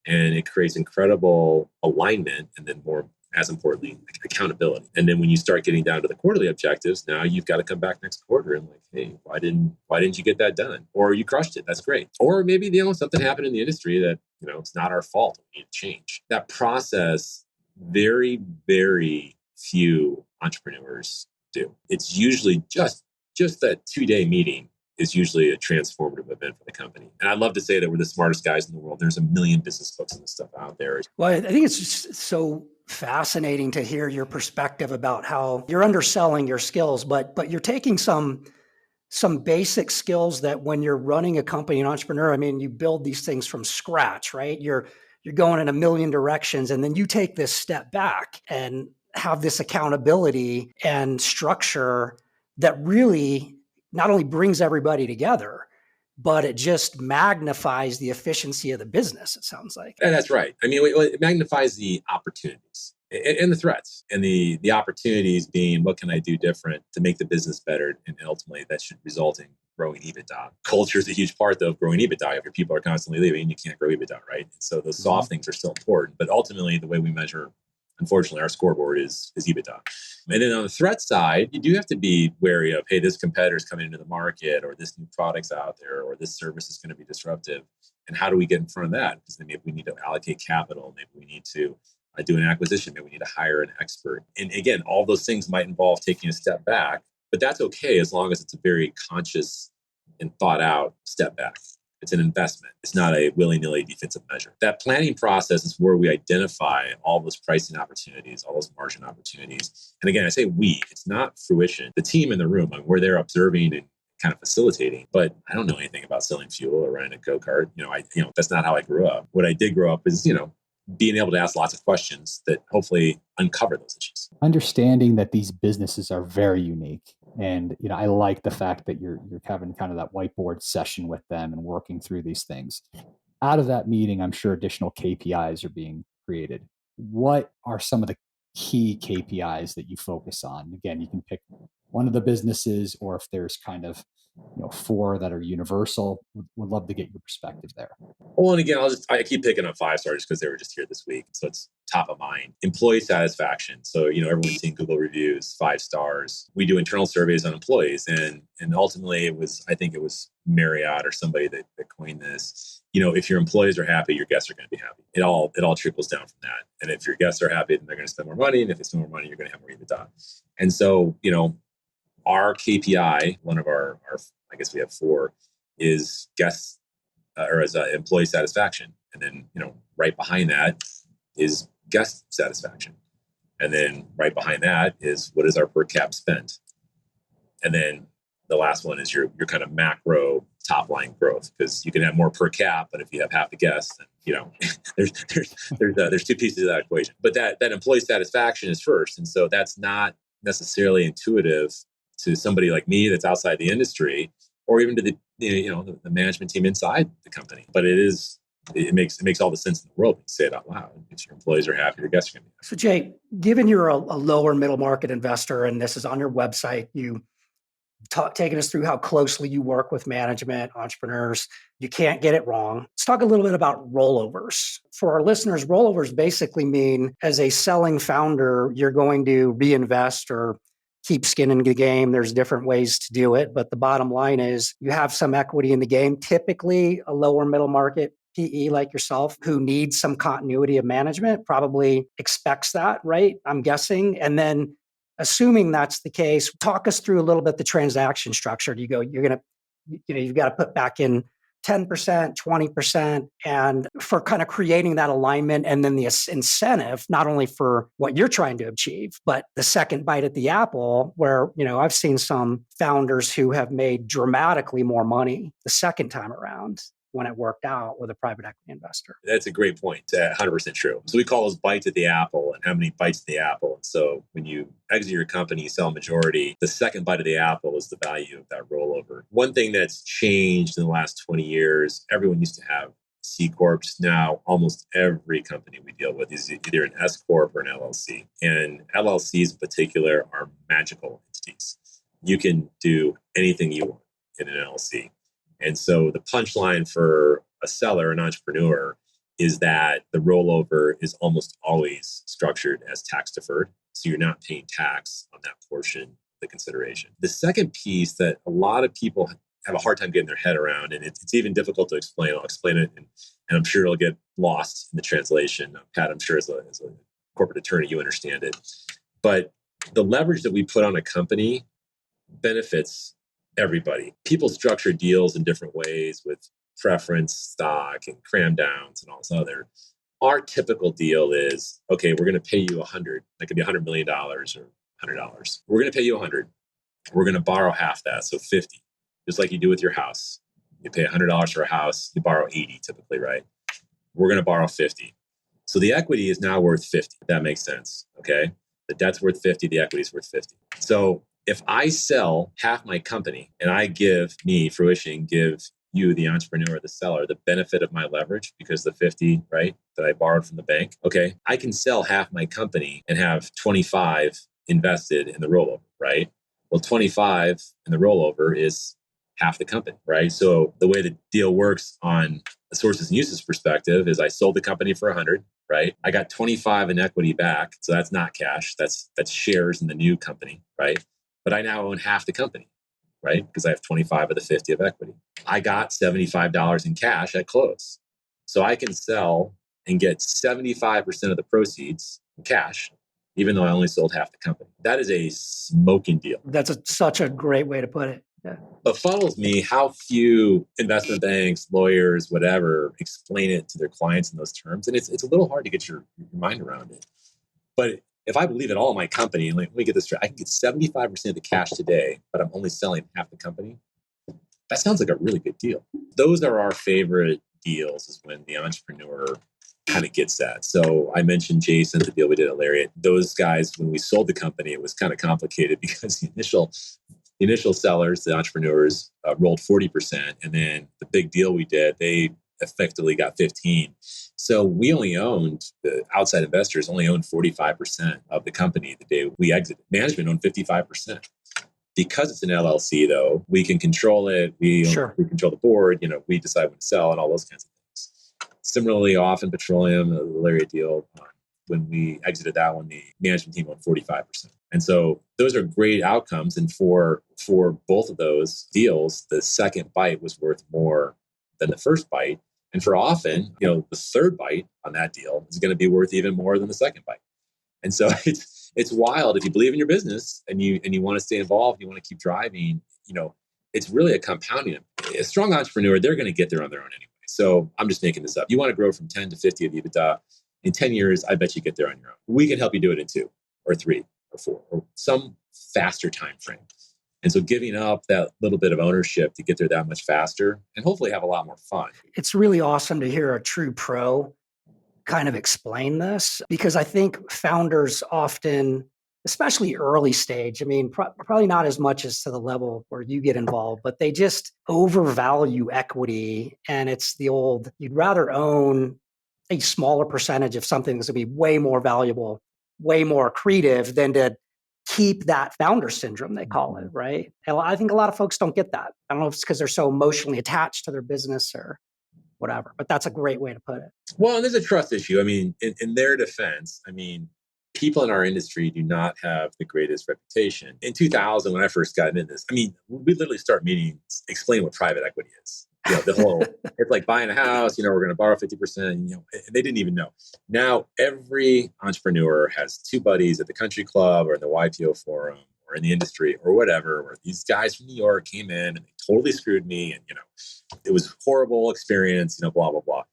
And it creates incredible alignment. And then more, as importantly, accountability. And then when you start getting down to the quarterly objectives, now you've got to come back next quarter and like, hey, why didn't you get that done? Or you crushed it. That's great. Or maybe, something happened in the industry that, it's not our fault. We need to change. That process, very, very few entrepreneurs do. It's usually just that 2-day meeting is usually a transformative event for the company. And I'd love to say that we're the smartest guys in the world. There's a million business books and this stuff out there. Well, I think it's just so fascinating to hear your perspective about how you're underselling your skills, but you're taking some basic skills that when you're running a company, an entrepreneur, you build these things from scratch, right? You're going in a million directions, and then you take this step back and have this accountability and structure that really not only brings everybody together, but it just magnifies the efficiency of the business, it sounds like. And that's right. I mean, it magnifies the opportunities and the threats, and the opportunities being, what can I do different to make the business better? And ultimately that should result in growing EBITDA. Culture is a huge part though of growing EBITDA. If your people are constantly leaving, you can't grow EBITDA, right? And so those soft things are still important, but ultimately the way we measure, unfortunately, our scoreboard is EBITDA. And then on the threat side, you do have to be wary of, hey, this competitor is coming into the market, or this new product's out there, or this service is going to be disruptive. And how do we get in front of that? Because maybe we need to allocate capital. Maybe we need to do an acquisition. Maybe we need to hire an expert. And again, all those things might involve taking a step back, but that's okay as long as it's a very conscious and thought out step back. It's an investment. It's not a willy-nilly defensive measure. That planning process is where we identify all those pricing opportunities, all those margin opportunities. And again, I say we, it's not Fruition. The team in the room, I mean, we're there observing and kind of facilitating, but I don't know anything about selling fuel or running a go-kart. That's not how I grew up. What I did grow up is, being able to ask lots of questions that hopefully uncover those issues. Understanding that these businesses are very unique. And, I like the fact that you're having kind of that whiteboard session with them and working through these things. Out of that meeting, I'm sure additional KPIs are being created. What are some of the key KPIs that you focus on? Again, you can pick one of the businesses, or if there's kind of 4 that are universal. Would love to get your perspective there. Well, and again, I keep picking up 5 stars because they were just here this week. So it's top of mind. Employee satisfaction. So, everyone's seen Google reviews, 5 stars. We do internal surveys on employees. And ultimately I think it was Marriott or somebody that coined this. If your employees are happy, your guests are going to be happy. It all trickles down from that. And if your guests are happy, then they're going to spend more money. And if they spend more money, you're going to have more EBITDA. And so, our KPI, one of our I guess we have 4, is guests employee satisfaction. And then, right behind that is guest satisfaction. And then right behind that is, what is our per cap spend? And then the last one is your kind of macro top line growth, because you can have more per cap, but if you have half the guests, then, there's 2 pieces of that equation. But that employee satisfaction is first. And so that's not necessarily intuitive to somebody like me that's outside the industry, or even to the management team inside the company. But it makes all the sense in the world when you say it out loud. If your employees are happy, your guests are going to be happy. So Jay, given you're a lower middle market investor, and this is on your website, you taking us through how closely you work with management, entrepreneurs, you can't get it wrong. Let's talk a little bit about rollovers. For our listeners, rollovers basically mean, as a selling founder, you're going to reinvest or keep skin in the game. There's different ways to do it, but the bottom line is you have some equity in the game. Typically, a lower middle market PE like yourself, who needs some continuity of management, probably expects that, right? I'm guessing. And then, assuming that's the case, talk us through a little bit the transaction structure. You've got to put back in 10%, 20%, and for kind of creating that alignment, and then the incentive, not only for what you're trying to achieve, but the second bite at the apple, where, I've seen some founders who have made dramatically more money the second time around when it worked out with a private equity investor. That's a great point. 100% true. So we call those bites at the apple, and how many bites at the apple. And so when you exit your company, you sell a majority, the second bite of the apple is the value of that rollover. One thing that's changed in the last 20 years, everyone used to have C Corps. Now, almost every company we deal with is either an S Corp or an LLC. And LLCs in particular are magical entities. You can do anything you want in an LLC. And so the punchline for a seller, an entrepreneur, is that the rollover is almost always structured as tax deferred. So you're not paying tax on that portion of the consideration. The second piece that a lot of people have a hard time getting their head around, and it's even difficult to explain. I'll explain it, and I'm sure it'll get lost in the translation. Pat, I'm sure as a corporate attorney, you understand it. But the leverage that we put on a company benefits everybody. People structure deals in different ways with preference stock and cram downs and all this other. Our typical deal is, okay, we're going to pay you $100. That could be $100 million or $100. We're going to pay you $100. We're going to borrow half that, so $50. Just like you do with your house. You pay $100 for a house, you borrow $80 typically, right? We're going to borrow $50. So the equity is now worth $50. That makes sense, okay? The debt's worth $50, the equity's worth $50. So if I sell half my company and I give Fruition, give you, the entrepreneur, the seller, the benefit of my leverage because the 50, right, that I borrowed from the bank. Okay, I can sell half my company and have 25 invested in the rollover, right? Well, 25 in the rollover is half the company, right? So the way the deal works on the sources and uses perspective is I sold the company for 100, right? I got 25 in equity back. So that's not cash. That's shares in the new company, right? But I now own half the company, right? Because I have 25 of the 50 of equity. I got $75 in cash at close. So I can sell and get 75% of the proceeds in cash, even though I only sold half the company. That is a smoking deal. That's such a great way to put it. Yeah. Befuddles me how few investment banks, lawyers, whatever, explain it to their clients in those terms. And it's a little hard to get your mind around it. But if I believe in all my company, like, let me get this straight, I can get 75% of the cash today, but I'm only selling half the company. That sounds like a really good deal. Those are our favorite deals, is when the entrepreneur kind of gets that. So I mentioned Jason, the deal we did at Lariat. Those guys, when we sold the company, it was kind of complicated because the initial sellers, the entrepreneurs, rolled 40%. And then the big deal we did, they effectively got 15. So we only owned, the outside investors only owned 45% of the company the day we exited. Management owned 55%. Because it's an LLC, though, we can control it. We control the board. We decide when to sell and all those kinds of things. Similarly, off in petroleum, the Lariat deal, when we exited that one, the management team owned 45%. And so those are great outcomes. And for both of those deals, the second bite was worth more than the first bite. And for often, the third bite on that deal is going to be worth even more than the second bite. And so it's wild. If you believe in your business and you want to stay involved, you want to keep driving, it's really a compounding. A strong entrepreneur, they're going to get there on their own anyway. So I'm just making this up. You want to grow from 10 to 50 of EBITDA in 10 years, I bet you get there on your own. We can help you do it in 2 or 3 or 4 or some faster time frame. And so giving up that little bit of ownership to get there that much faster and hopefully have a lot more fun. It's really awesome to hear a true pro kind of explain this, because I think founders often, especially early stage, probably not as much as to the level where you get involved, but they just overvalue equity. And it's the old, you'd rather own a smaller percentage of something that's going to be way more valuable, way more accretive than to keep that founder syndrome, they call it, right? And I think a lot of folks don't get that. I don't know if it's because they're so emotionally attached to their business or whatever, but that's a great way to put it. Well, and there's a trust issue. In their defense, people in our industry do not have the greatest reputation. In 2000, when I first got into this, we literally start meetings explaining what private equity is. The whole, it's like buying a house, we're going to borrow 50%, and they didn't even know. Now, every entrepreneur has 2 buddies at the country club or in the YPO forum or in the industry or whatever, where these guys from New York came in and they totally screwed me. And, it was a horrible experience, blah, blah, blah.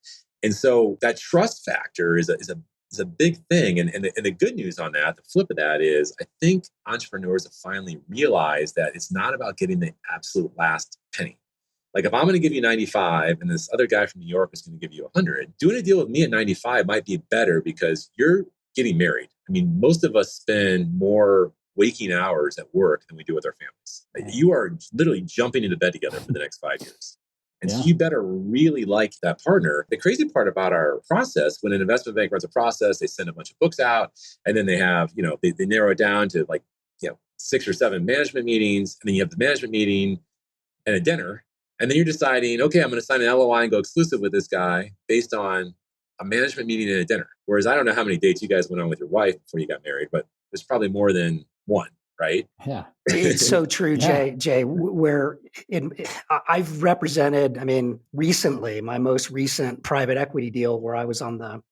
And so that trust factor is a big thing. And the good news on that, the flip of that is, I think entrepreneurs have finally realized that it's not about getting the absolute last penny. Like, if I'm going to give you 95 and this other guy from New York is going to give you 100, doing a deal with me at 95 might be better because you're getting married. Most of us spend more waking hours at work than we do with our families. You are literally jumping into bed together for the next 5 years. And so you better really like that partner. The crazy part about our process, when an investment bank runs a process, they send a bunch of books out, and then they have, they narrow it down to 6 or 7 management meetings. And then you have the management meeting and a dinner. And then you're deciding, okay, I'm going to sign an LOI and go exclusive with this guy based on a management meeting and a dinner. Whereas I don't know how many dates you guys went on with your wife before you got married, but there's probably more than one, right? Yeah. It's so true, Jay. Jay, I've represented, recently, my most recent private equity deal where I was on the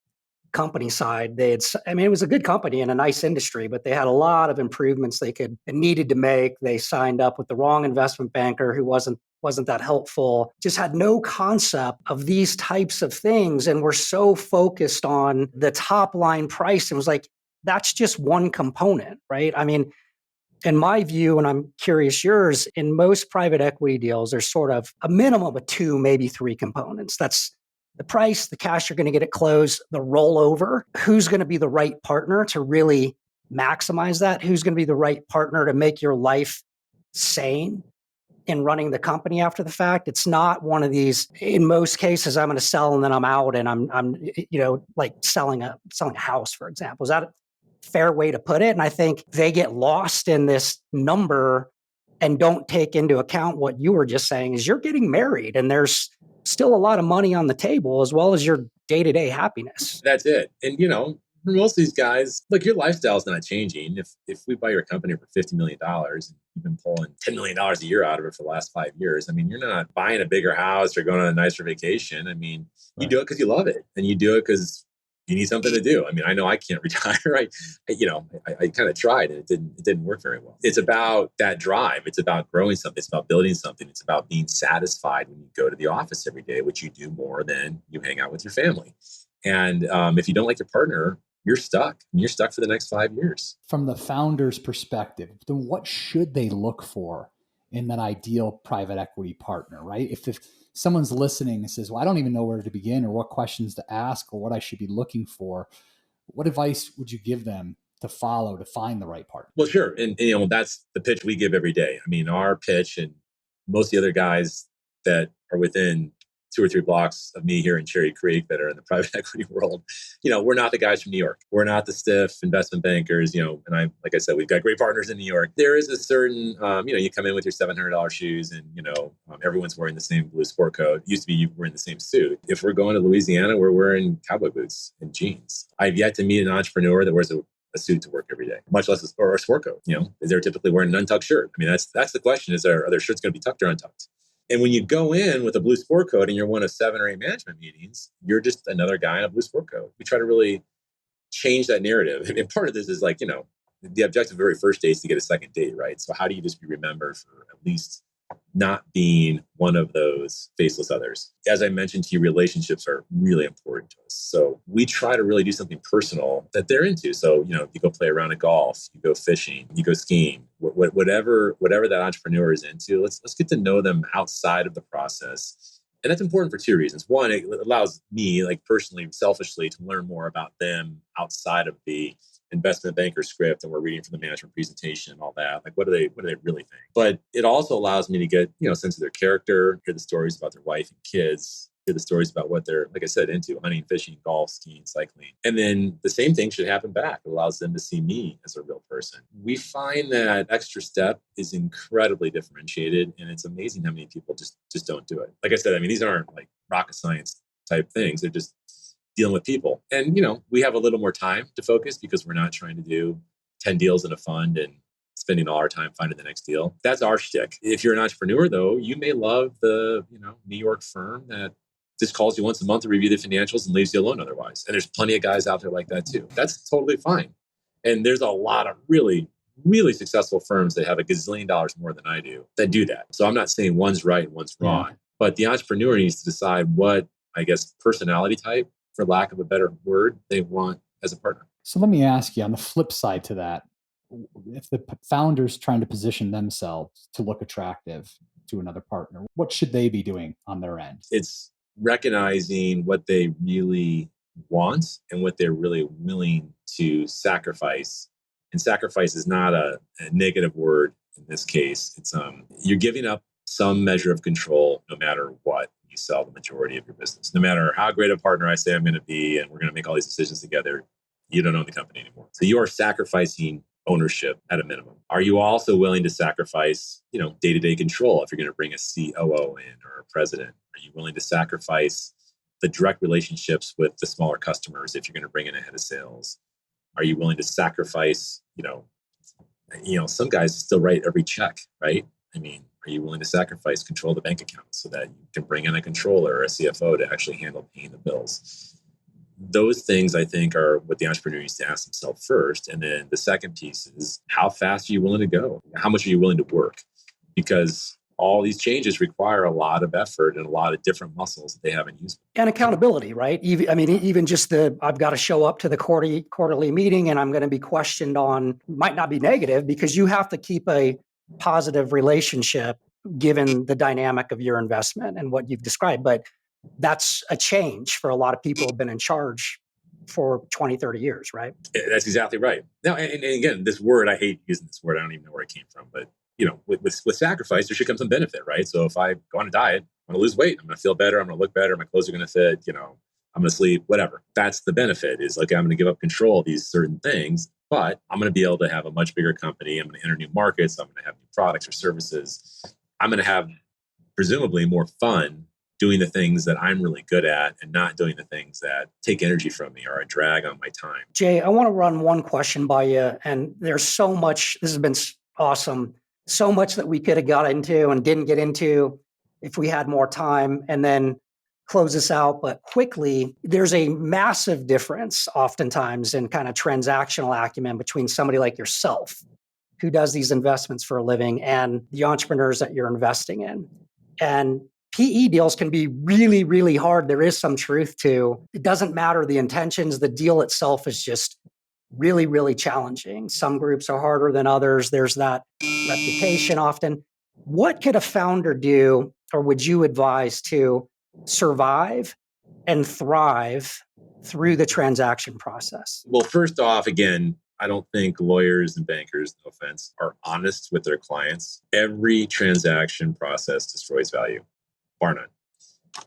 company side, it was a good company in a nice industry, but they had a lot of improvements they needed to make. They signed up with the wrong investment banker who wasn't that helpful, just had no concept of these types of things. And we're so focused on the top line price. It was like, that's just one component, right? In my view, and I'm curious yours, in most private equity deals, there's sort of a minimum of 2, maybe 3 components. That's the price, the cash you're going to get at close, the rollover, who's going to be the right partner to really maximize that, who's going to be the right partner to make your life sane. in running the company after the fact. It's not one of these, in most cases, I'm going to sell and then I'm out and I'm like selling a house, for example. Is that a fair way to put it? And I think they get lost in this number and don't take into account what you were just saying is you're getting married and there's still a lot of money on the table as well as your day-to-day happiness. That's it. And, for most of these guys, look, your lifestyle's not changing. If we buy your company for $50 million and you've been pulling $10 million a year out of it for the last 5 years, I mean, you're not buying a bigger house or going on a nicer vacation. I mean, you do it because you love it and you do it because you need something to do. I mean, I know I can't retire. I kind of tried and it didn't work very well. It's about that drive. It's about growing something. It's about building something. It's about being satisfied when you go to the office every day, which you do more than you hang out with your family. And if you don't like your partner, you're stuck. You're stuck for the next 5 years. From the founder's perspective, then what should they look for in that ideal private equity partner, right? If someone's listening and says, well, I don't even know where to begin or what questions to ask or what I should be looking for, what advice would you give them to follow to find the right partner? Well, sure. And that's the pitch we give every day. I mean, our pitch and most of the other guys that are within 2 or 3 blocks of me here in Cherry Creek that are in the private equity world, we're not the guys from New York. We're not the stiff investment bankers, and like I said, we've got great partners in New York. There is a certain, you come in with your $700 shoes and, everyone's wearing the same blue sport coat. It used to be you were in the same suit. If we're going to Louisiana, we're wearing cowboy boots and jeans. I've yet to meet an entrepreneur that wears a suit to work every day, much less a sport coat. They're typically wearing an untucked shirt. I mean, that's the question: are their shirts going to be tucked or untucked? And when you go in with a blue sport coat and you're one of 7 or 8 management meetings, you're just another guy in a blue sport coat. We try to really change that narrative. And part of this is like, the objective of every first date is to get a second date, right? So how do you just be remembered for at least not being one of those faceless others? As I mentioned to you, relationships are really important to us. So we try to really do something personal that they're into. So, you go play a round of golf, you go fishing, you go skiing, whatever that entrepreneur is into, let's get to know them outside of the process. And that's important for 2 reasons. One, it allows me, like personally, selfishly, to learn more about them outside of the investment banker script, and we're reading from the management presentation and all that. Like, what do they really think? But it also allows me to get, a sense of their character, hear the stories about their wife and kids, hear the stories about what they're, like I said, into: hunting, fishing, golf, skiing, cycling. And then the same thing should happen back. It allows them to see me as a real person. We find that extra step is incredibly differentiated, and it's amazing how many people just don't do it. Like I said, I mean, these aren't like rocket science type things. They're just dealing with people. And, we have a little more time to focus because we're not trying to do 10 deals in a fund and spending all our time finding the next deal. That's our shtick. If you're an entrepreneur, though, you may love the, New York firm that just calls you once a month to review the financials and leaves you alone otherwise. And there's plenty of guys out there like that too. That's totally fine. And there's a lot of really, really successful firms that have a gazillion dollars more than I do that do that. So I'm not saying one's right and one's wrong, but the entrepreneur needs to decide what, I guess, personality type, for lack of a better word, they want as a partner. So let me ask you, on the flip side to that, if the founder's trying to position themselves to look attractive to another partner, what should they be doing on their end? It's recognizing what they really want and what they're really willing to sacrifice. And sacrifice is not a negative word in this case. It's you're giving up some measure of control no matter what. You sell the majority of your business. No matter how great a partner I say I'm going to be, and we're going to make all these decisions together, you don't own the company anymore. So you are sacrificing ownership at a minimum. Are you also willing to sacrifice, day-to-day control if you're going to bring a COO in or a president? Are you willing to sacrifice the direct relationships with the smaller customers if you're going to bring in a head of sales? Are you willing to sacrifice, some guys still write every check, right? I mean, are you willing to sacrifice control of the bank account so that you can bring in a controller or a CFO to actually handle paying the bills? Those things, I think, are what the entrepreneur needs to ask themselves first. And then the second piece is, how fast are you willing to go? How much are you willing to work? Because all these changes require a lot of effort and a lot of different muscles that they haven't used. And accountability, right? Even just I've got to show up to the quarterly meeting and I'm going to be questioned on, might not be negative, because you have to keep a positive relationship given the dynamic of your investment and what you've described. But that's a change for a lot of people who have been in charge for 20, 30 years, right? That's exactly right. Now, and again, this word, I hate using this word. I don't even know where it came from, but with sacrifice, there should come some benefit, right? So if I go on a diet, I'm going to lose weight. I'm going to feel better. I'm going to look better. My clothes are going to fit. I'm going to sleep, whatever. That's the benefit is like, I'm going to give up control of these certain things, but I'm going to be able to have a much bigger company. I'm going to enter new markets. I'm going to have new products or services. I'm going to have presumably more fun doing the things that I'm really good at and not doing the things that take energy from me or a drag on my time. Jay, I want to run one question by you. And there's so much, this has been awesome. So much that we could have got into and didn't get into if we had more time, and then close this out. But quickly, there's a massive difference oftentimes in kind of transactional acumen between somebody like yourself who does these investments for a living and the entrepreneurs that you're investing in. And PE deals can be really, really hard. There is some truth to it. Doesn't matter the intentions. The deal itself is just really, really challenging. Some groups are harder than others. There's that reputation often. What could a founder do, or would you advise to survive and thrive through the transaction process? Well, first off, again, I don't think lawyers and bankers, no offense, are honest with their clients. Every transaction process destroys value, bar none.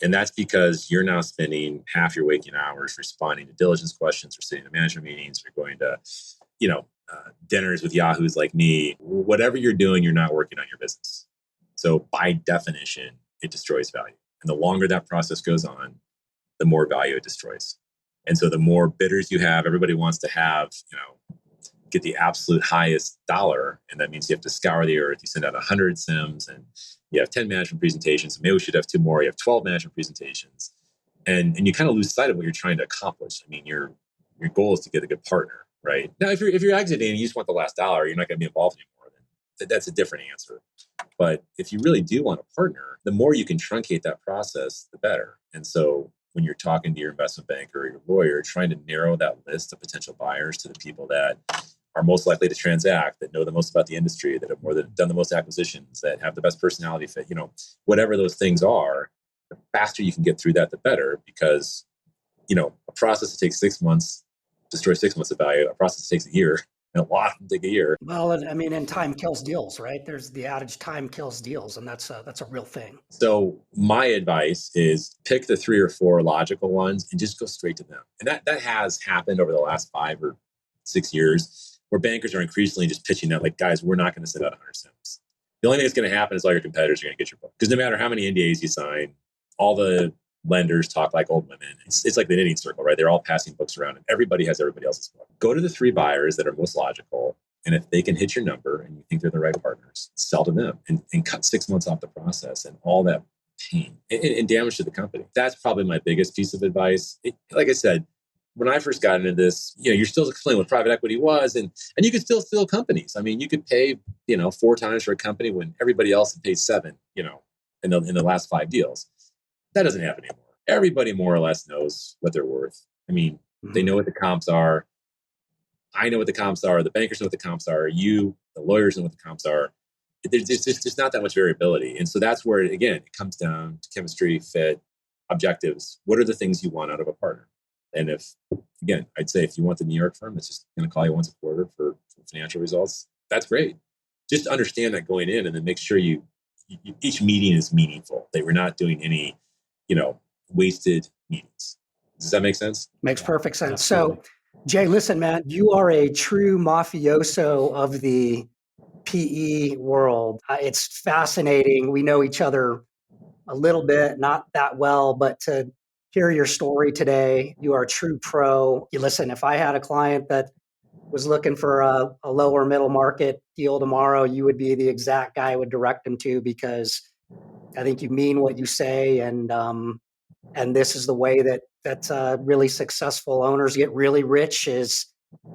And that's because you're now spending half your waking hours responding to diligence questions, or sitting in management meetings, or going to, dinners with yahoos like me. Whatever you're doing, you're not working on your business. So by definition, it destroys value. And the longer that process goes on, the more value it destroys. And so the more bidders you have, everybody wants to have, get the absolute highest dollar. And that means you have to scour the earth. You send out 100 SIMs and you have 10 management presentations. Maybe we should have 2 more. You have 12 management presentations. And you kind of lose sight of what you're trying to accomplish. I mean, your goal is to get a good partner, right? Now, if you're exiting and you just want the last dollar, you're not going to be involved anymore. Then that's a different answer. But if you really do want a partner, the more you can truncate that process, the better. And so when you're talking to your investment banker or your lawyer, trying to narrow that list of potential buyers to the people that are most likely to transact, that know the most about the industry, that have done the most acquisitions, that have the best personality fit, whatever those things are, the faster you can get through that, the better. Because, a process that takes 6 months destroys 6 months of value. A process that takes a year, and a lot of them take a year. Well, and time kills deals, right? There's the adage, time kills deals, and that's a real thing. So my advice is pick the 3 or 4 logical ones and just go straight to them. And that has happened over the last 5 or 6 years, where bankers are increasingly just pitching that, like, guys, we're not going to send out 100 SIMs. The only thing that's going to happen is all your competitors are going to get your book. Because no matter how many NDAs you sign, all the lenders talk like old women. It's like the knitting circle, right? They're all passing books around and everybody has everybody else's book. Go to the 3 buyers that are most logical. And if they can hit your number and you think they're the right partners, sell to them and cut 6 months off the process and all that pain and damage to the company. That's probably my biggest piece of advice. Like I said, when I first got into this, you're still explaining what private equity was, and you could still steal companies. I mean, you could pay, 4 times for a company when everybody else had paid 7, in the last 5 deals. That doesn't happen anymore. Everybody more or less knows what they're worth. I mean, they know what the comps are. I know what the comps are. The bankers know what the comps are. The lawyers know what the comps are. There's just not that much variability. And so that's where, again, it comes down to chemistry, fit, objectives. What are the things you want out of a partner? And I'd say if you want the New York firm that's just going to call you once a quarter for financial results, that's great. Just understand that going in, and then make sure each meeting is meaningful, that we're not doing any, wasted meetings. Does that make sense? Makes perfect sense. Absolutely. So, Jay, listen, man, you are a true mafioso of the PE world. It's fascinating. We know each other a little bit, not that well, but to hear your story today, you are a true pro. You listen, if I had a client that was looking for a lower middle market deal tomorrow, you would be the exact guy I would direct them to, because I think you mean what you say. And this is the way that really successful owners get really rich, is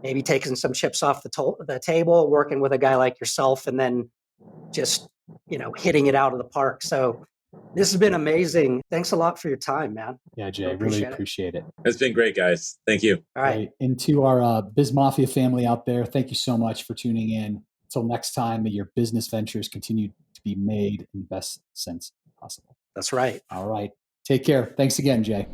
maybe taking some chips off the table, working with a guy like yourself, and then just, hitting it out of the park. So this has been amazing. Thanks a lot for your time, man. Yeah, Jay, really appreciate it. It's been great, guys. Thank you. All right. And to our BizMafia family out there, thank you so much for tuning in. Until next time, may your business ventures continue to be made in the best sense possible. That's right. All right. Take care. Thanks again, Jay.